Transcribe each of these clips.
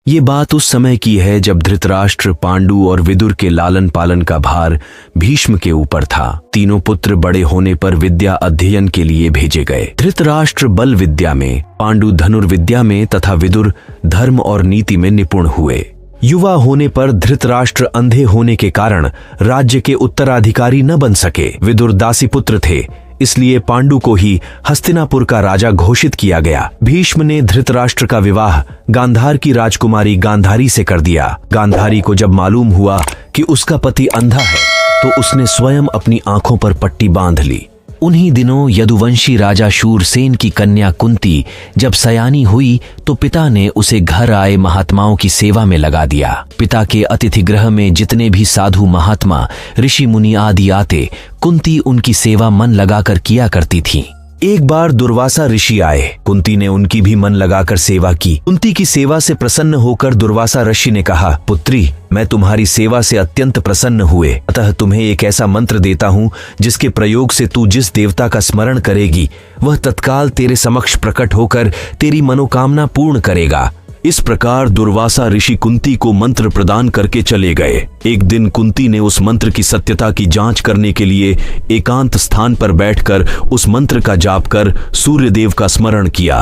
ये बात उस समय की है जब धृतराष्ट्र, पांडु और विदुर के लालन पालन का भार भीष्म के ऊपर था। तीनों पुत्र बड़े होने पर विद्या अध्ययन के लिए भेजे गए। धृतराष्ट्र बल विद्या में, पांडु धनुर्विद्या में तथा विदुर धर्म और नीति में निपुण हुए। युवा होने पर धृतराष्ट्र अंधे होने के कारण राज्य के उत्तराधिकारी न बन सके। विदुर दासी पुत्र थे, इसलिए पांडु को ही हस्तिनापुर का राजा घोषित किया गया। भीष्म ने धृतराष्ट्र का विवाह गांधार की राजकुमारी गांधारी से कर दिया। गांधारी को जब मालूम हुआ कि उसका पति अंधा है तो उसने स्वयं अपनी आंखों पर पट्टी बांध ली। उन्हीं दिनों यदुवंशी राजा शूरसेन की कन्या कुंती जब सयानी हुई तो पिता ने उसे घर आए महात्माओं की सेवा में लगा दिया। पिता के अतिथि गृह में जितने भी साधु महात्मा, ऋषि मुनि आदि आते, कुंती उनकी सेवा मन लगाकर किया करती थीं। एक बार दुर्वासा ऋषि आए। कुंती ने उनकी भी मन लगाकर सेवा की। कुंती की सेवा से प्रसन्न होकर दुर्वासा ऋषि ने कहा, पुत्री, मैं तुम्हारी सेवा से अत्यंत प्रसन्न हुए, अतः तुम्हें एक ऐसा मंत्र देता हूँ जिसके प्रयोग से तू जिस देवता का स्मरण करेगी वह तत्काल तेरे समक्ष प्रकट होकर तेरी मनोकामना पूर्ण करेगा। इस प्रकार दुर्वासा ऋषि कुंती को मंत्र प्रदान करके चले गए। एक दिन कुंती ने उस मंत्र की सत्यता की जांच करने के लिए एकांत स्थान पर बैठकर उस मंत्र का जाप कर सूर्यदेव का स्मरण किया।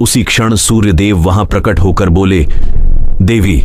उसी क्षण सूर्यदेव वहां प्रकट होकर बोले, देवी,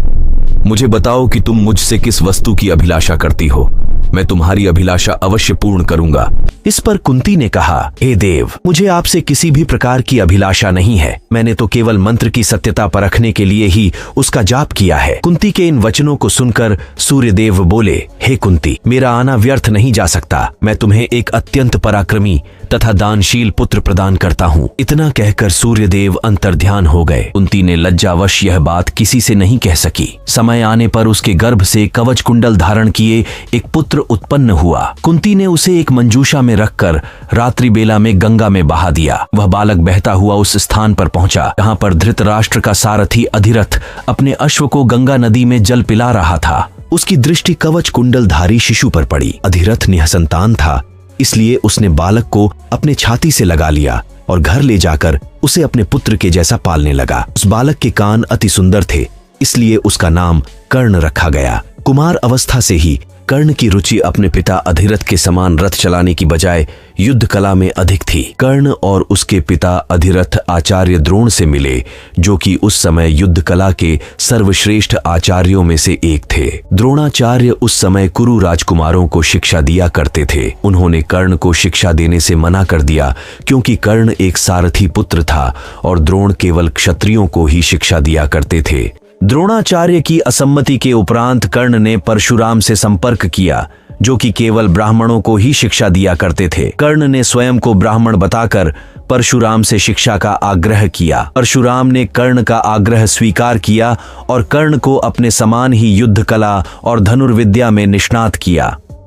मुझे बताओ कि तुम मुझसे किस वस्तु की अभिलाषा करती हो। मैं तुम्हारी अभिलाषा अवश्य पूर्ण करूंगा। इस पर कुंती ने कहा, हे देव, मुझे आपसे किसी भी प्रकार की अभिलाषा नहीं है। मैंने तो केवल मंत्र की सत्यता परखने के लिए ही उसका जाप किया है। कुंती के इन वचनों को सुनकर सूर्यदेव बोले, हे कुंती, मेरा आना व्यर्थ नहीं जा सकता। मैं तुम्हें एक अत्यंत पराक्रमी तथा दानशील पुत्र प्रदान करता हूँ। इतना कहकर सूर्यदेव अंतर्ध्यान हो गए। कुंती ने लज्जावश यह बात किसी से नहीं कह सकी। समय आने पर उसके गर्भ से कवच कुंडल धारण किए एक पुत्र उत्पन्न हुआ। कुंती ने उसे एक मंजूषा में रखकर रात्रि बेला में गंगा में बहा दिया। वह बालक बहता हुआ उस स्थान पर पहुंचा जहां पर धृतराष्ट्र का सारथी अधिरथ अपने अश्व को गंगा नदी में जल पिला रहा था। उसकी दृष्टि कवच कुंडलधारी शिशु पर पड़ी। अधिरथ निसंतान था, इसलिए उसने बालक को अपने छाती से लगा लिया और घर ले जाकर उसे अपने पुत्र के जैसा पालने लगा। उस बालक के कान अति सुंदर थे, इसलिए उसका नाम कर्ण रखा गया। कुमार अवस्था से ही कर्ण की रुचि अपने पिता अधिरथ के समान रथ चलाने की बजाय युद्ध कला में अधिक थी। कर्ण और उसके पिता अधिरथ आचार्य द्रोण से मिले, जो कि उस समय युद्ध कला के सर्वश्रेष्ठ आचार्यों में से एक थे। द्रोणाचार्य उस समय कुरु राजकुमारों को शिक्षा दिया करते थे। उन्होंने कर्ण को शिक्षा देने से मना कर दिया, क्योंकि कर्ण एक सारथी पुत्र था और द्रोण केवल क्षत्रियों को ही शिक्षा दिया करते थे। द्रोणाचार्य की असम्मति के उपरांत कर्ण ने परशुराम से संपर्क किया, जो कि केवल ब्राह्मणों को ही शिक्षा दिया करते थे। कर्ण ने स्वयं को ब्राह्मण बताकर परशुराम से शिक्षा का आग्रह किया। परशुराम ने कर्ण का आग्रह स्वीकार किया और कर्ण को अपने समान ही युद्ध कला और धनुर्विद्या में निष्णात किया।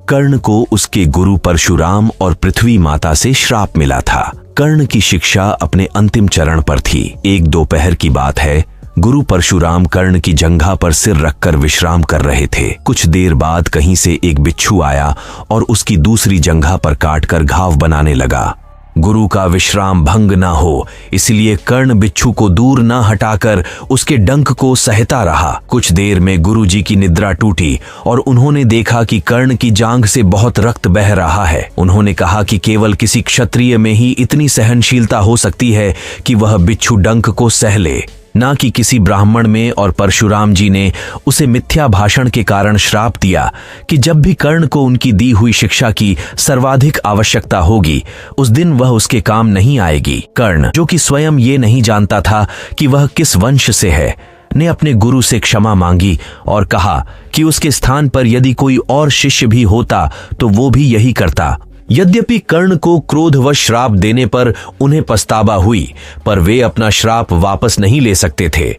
कर्ण को उसके गुरु परशुराम और पृथ्वी माता से श्राप मिला था। कर्ण की शिक्षा अपने अंतिम चरण पर थी। एक दोपहर की बात है, गुरु परशुराम कर्ण की जंघा पर सिर रखकर विश्राम कर रहे थे। कुछ देर बाद कहीं से एक बिच्छू आया और उसकी दूसरी जंघा पर काटकर घाव बनाने लगा। गुरु का विश्राम भंग ना हो, इसलिए कर्ण बिच्छू को दूर ना हटाकर उसके डंक को सहता रहा। कुछ देर में गुरु जी की निद्रा टूटी और उन्होंने देखा कि कर्ण की जांघ से बहुत रक्त बह रहा है। उन्होंने कहा कि केवल किसी क्षत्रिय में ही इतनी सहनशीलता हो सकती है कि वह बिच्छू डंक को सह ले, ना कि किसी ब्राह्मण में। और परशुराम जी ने उसे मिथ्या भाषण के कारण श्राप दिया कि जब भी कर्ण को उनकी दी हुई शिक्षा की सर्वाधिक आवश्यकता होगी, उस दिन वह उसके काम नहीं आएगी। कर्ण, जो कि स्वयं ये नहीं जानता था कि वह किस वंश से है, ने अपने गुरु से क्षमा मांगी और कहा कि उसके स्थान पर यदि कोई और शिष्य भी होता तो वो भी यही करता। यद्यपि कर्ण को क्रोधवश श्राप देने पर उन्हें पछतावा हुई, पर वे अपना श्राप वापस नहीं ले सकते थे।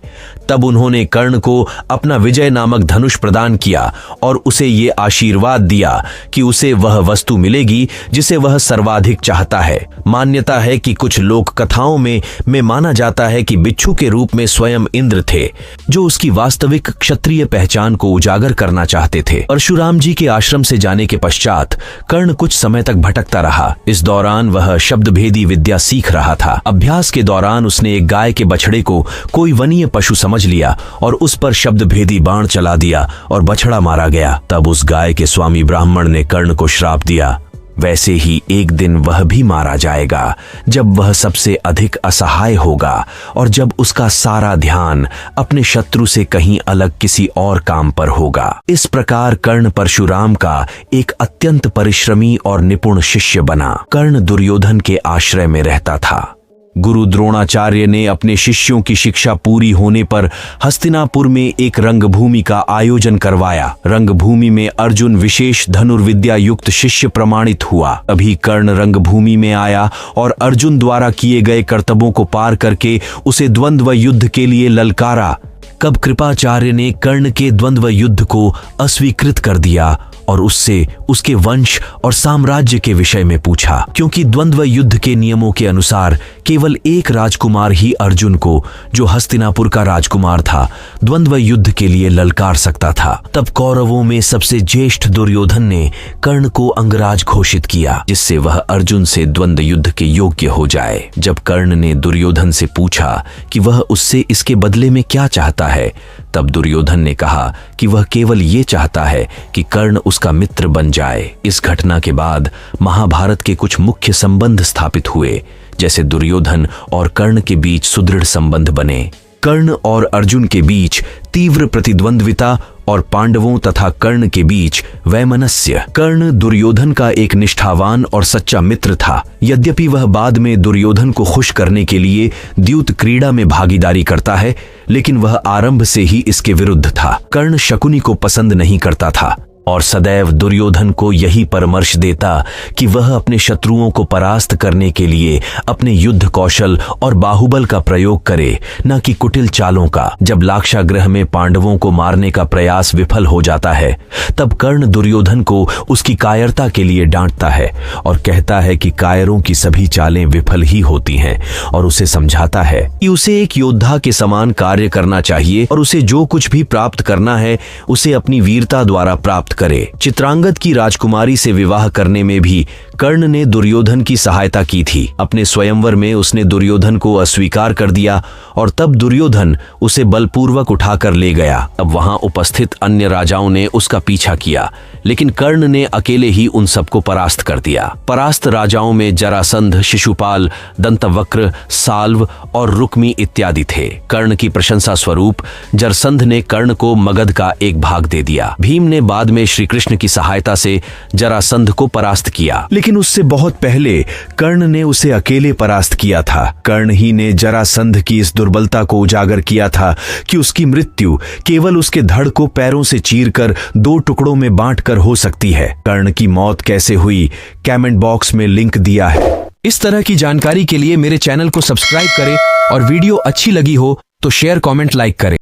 तब उन्होंने कर्ण को अपना विजय नामक धनुष प्रदान किया और उसे ये आशीर्वाद दिया कि उसे वह वस्तु मिलेगी जिसे वह सर्वाधिक चाहता है। मान्यता है कि कुछ लोक कथाओं में माना जाता है कि बिच्छू के रूप में स्वयं इंद्र थे, जो उसकी वास्तविक क्षत्रिय पहचान को उजागर करना चाहते थे। परशुराम जी के आश्रम से जाने के पश्चात कर्ण कुछ समय तक भटकता रहा। इस दौरान वह शब्दभेदी विद्या सीख रहा था। अभ्यास के दौरान उसने एक गाय के बछड़े को कोई वनीय पशु समझ समझ लिया और उस पर शब्द भेदी बाण चला दिया और बछड़ा मारा गया। तब उस गाय के स्वामी ब्राह्मण ने कर्ण को श्राप दिया, वैसे ही एक दिन वह भी मारा जाएगा, जब वह सबसे अधिक असहाय होगा और जब उसका सारा ध्यान अपने शत्रु से कहीं अलग किसी और काम पर होगा। इस प्रकार कर्ण परशुराम का एक अत्यंत परिश्रमी और निपुण शिष्य बना। कर्ण दुर्योधन के आश्रय में रहता था। गुरु द्रोणाचार्य ने अपने शिष्यों की शिक्षा पूरी होने पर हस्तिनापुर में एक रंगभूमि का आयोजन करवाया। रंगभूमि में अर्जुन विशेष धनुर्विद्या युक्त शिष्य प्रमाणित हुआ। अभी कर्ण रंगभूमि में आया और अर्जुन द्वारा किए गए कर्तव्यों को पार करके उसे द्वंद्व युद्ध के लिए ललकारा। कब कृपाचार्य ने कर्ण के द्वंद्व युद्ध को अस्वीकृत कर दिया और उससे उसके वंश और साम्राज्य के विषय में पूछा, क्योंकि द्वंद्व युद्ध के नियमों के अनुसार केवल एक राजकुमार ही अर्जुन को, जो हस्तिनापुर का राजकुमार था, द्वंद्व युद्ध के लिए ललकार सकता था। तब कौरवों में सबसे ज्येष्ठ दुर्योधन ने कर्ण को अंगराज घोषित किया, जिससे वह अर्जुन से द्वंद्व युद्ध के योग्य हो जाए। जब कर्ण ने दुर्योधन से पूछा कि वह उससे इसके बदले में क्या चाहता है, तब दुर्योधन ने कहा कि वह केवल ये चाहता है कि कर्ण उसका मित्र बन जाए। इस घटना के बाद महाभारत के कुछ मुख्य संबंध स्थापित हुए, जैसे दुर्योधन और कर्ण के बीच सुदृढ़ संबंध बने। कर्ण और अर्जुन के बीच तीव्र प्रतिद्वंद्विता और पांडवों तथा कर्ण के बीच वैमनस्य। कर्ण दुर्योधन का एक निष्ठावान और सच्चा मित्र था। यद्यपि वह बाद में दुर्योधन को खुश करने के लिए द्यूत क्रीड़ा में भागीदारी करता है, लेकिन वह आरंभ से ही इसके विरुद्ध था। कर्ण शकुनी को पसंद नहीं करता था और सदैव दुर्योधन को यही परामर्श देता कि वह अपने शत्रुओं को परास्त करने के लिए अपने युद्ध कौशल और बाहुबल का प्रयोग करे, न कि कुटिल चालों का। जब लाक्षागृह में पांडवों को मारने का प्रयास विफल हो जाता है, तब कर्ण दुर्योधन को उसकी कायरता के लिए डांटता है और कहता है कि कायरों की सभी चालें विफल ही होती हैं, और उसे समझाता है कि उसे एक योद्धा के समान कार्य करना चाहिए और उसे जो कुछ भी प्राप्त करना है उसे अपनी वीरता द्वारा प्राप्त करे। चित्रांगद की राजकुमारी से विवाह करने में भी कर्ण ने दुर्योधन की सहायता की थी। अपने स्वयंवर में उसने दुर्योधन को अस्वीकार कर दिया और तब दुर्योधन उसे बलपूर्वक उठाकर ले गया। अब वहां उपस्थित अन्य राजाओं ने उसका पीछा किया, लेकिन कर्ण ने अकेले ही उन सबको परास्त कर दिया। परास्त राजाओं में जरासंध, शिशुपाल, दंतवक्र, साल्व और रुक्मी इत्यादि थे। कर्ण की प्रशंसा स्वरूप जरसंध ने कर्ण को मगध का एक भाग दे दिया। भीम ने बाद में श्री कृष्ण की सहायता से जरासंध को परास्त किया, लेकिन उससे बहुत पहले कर्ण ने उसे अकेले परास्त किया था। कर्ण ही ने जरासंध की इस दुर्बलता को उजागर किया था कि उसकी मृत्यु केवल उसके धड़ को पैरों से चीरकर 2 टुकड़ों में बांटकर हो सकती है। कर्ण की मौत कैसे हुई, कमेंट बॉक्स में लिंक दिया है। इस तरह की जानकारी के लिए मेरे चैनल को सब्सक्राइब करें और वीडियो अच्छी लगी हो तो शेयर, कमेंट, लाइक करें।